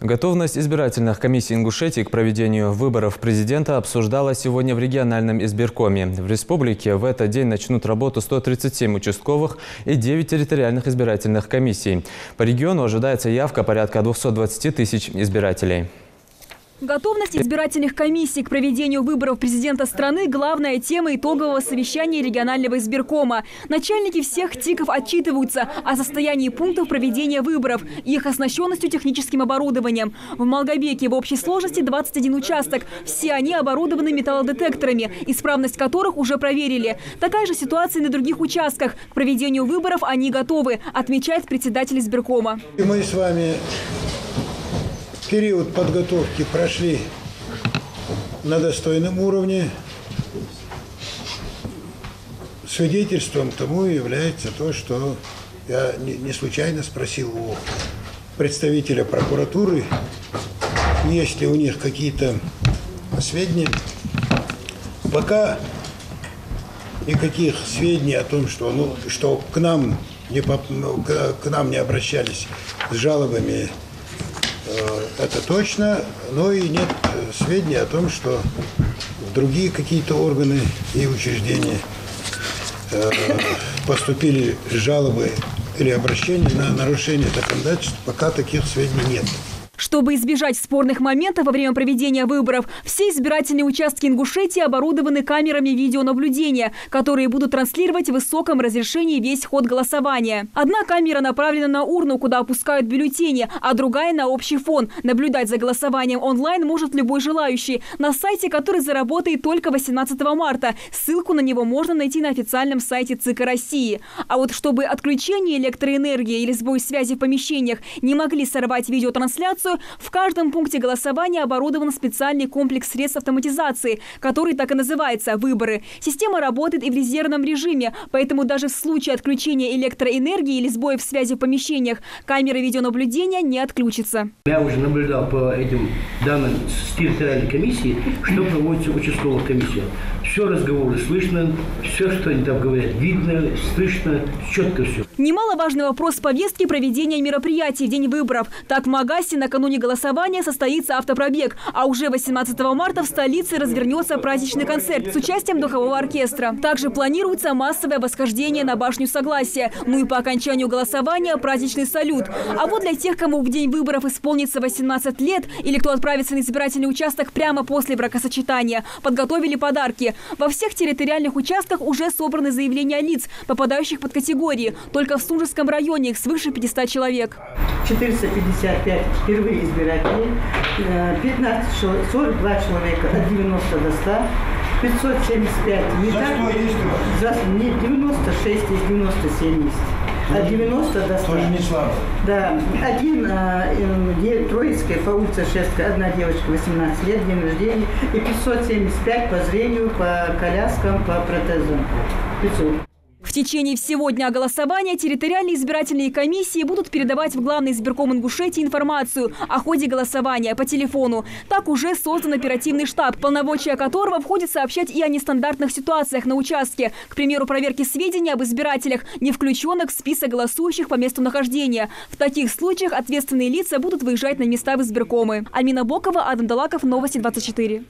Готовность избирательных комиссий Ингушетии к проведению выборов президента обсуждалась сегодня в региональном избиркоме. В республике в этот день начнут работу 137 участковых и 9 территориальных избирательных комиссий. По региону ожидается явка порядка 220 тысяч избирателей. Готовность избирательных комиссий к проведению выборов президента страны – главная тема итогового совещания регионального избиркома. Начальники всех ТИКов отчитываются о состоянии пунктов проведения выборов и их оснащенностью техническим оборудованием. В Малгобеке в общей сложности 21 участок. Все они оборудованы металлодетекторами, исправность которых уже проверили. Такая же ситуация и на других участках. К проведению выборов они готовы, отмечает председатель избиркома. Мы с вами период подготовки прошли на достойном уровне. Свидетельством тому является то, что я не случайно спросил у представителя прокуратуры, есть ли у них какие-то сведения. Пока никаких сведений о том, что к нам не обращались с жалобами, это точно, но и нет сведений о том, что другие какие-то органы и учреждения поступили жалобы или обращения на нарушение законодательства. Пока таких сведений нет. Чтобы избежать спорных моментов во время проведения выборов, все избирательные участки Ингушетии оборудованы камерами видеонаблюдения, которые будут транслировать в высоком разрешении весь ход голосования. Одна камера направлена на урну, куда опускают бюллетени, а другая на общий фон. Наблюдать за голосованием онлайн может любой желающий на сайте, который заработает только 18 марта. Ссылку на него можно найти на официальном сайте ЦИК России. А вот чтобы отключение электроэнергии или сбой связи в помещениях не могли сорвать видеотрансляцию, в каждом пункте голосования оборудован специальный комплекс средств автоматизации, который так и называется «Выборы». Система работает и в резервном режиме, поэтому даже в случае отключения электроэнергии или сбоев связи в помещениях камеры видеонаблюдения не отключатся. Я уже наблюдал по этим данным с территориальной комиссии, что проводится в участковых комиссиях. Все разговоры слышно, все, что они там говорят, видно, слышно, четко все. Немаловажный вопрос повестки проведения мероприятий в день выборов. Так в Магасе накануне голосования состоится автопробег, а уже 18 марта в столице развернется праздничный концерт с участием духового оркестра. Также планируется массовое восхождение на башню Согласия. Ну и по окончанию голосования праздничный салют. А вот для тех, кому в день выборов исполнится 18 лет или кто отправится на избирательный участок прямо после бракосочетания, подготовили подарки. Во всех территориальных участках уже собраны заявления лиц, попадающих под категории. Только в Сунжском районе их свыше 500 человек. 455 впервые избирателей, 42 человека от 90 до 100, 575 не так, 96 из 97 есть. От 90 до 100. Тоже не слабо. Да. Троицкая по улице Шестка, одна девочка, 18 лет, день рождения, и 575 по зрению, по коляскам, по протезам. 500. В течение всего дня голосования территориальные избирательные комиссии будут передавать в Главный избирком Ингушетии информацию о ходе голосования по телефону. Так уже создан оперативный штаб, полномочия которого входит сообщать и о нестандартных ситуациях на участке. К примеру, проверки сведений об избирателях, не включенных в список голосующих по месту нахождения. В таких случаях ответственные лица будут выезжать на места в избиркомы. Альмина Бокова, Адам Далаков, Новости 24.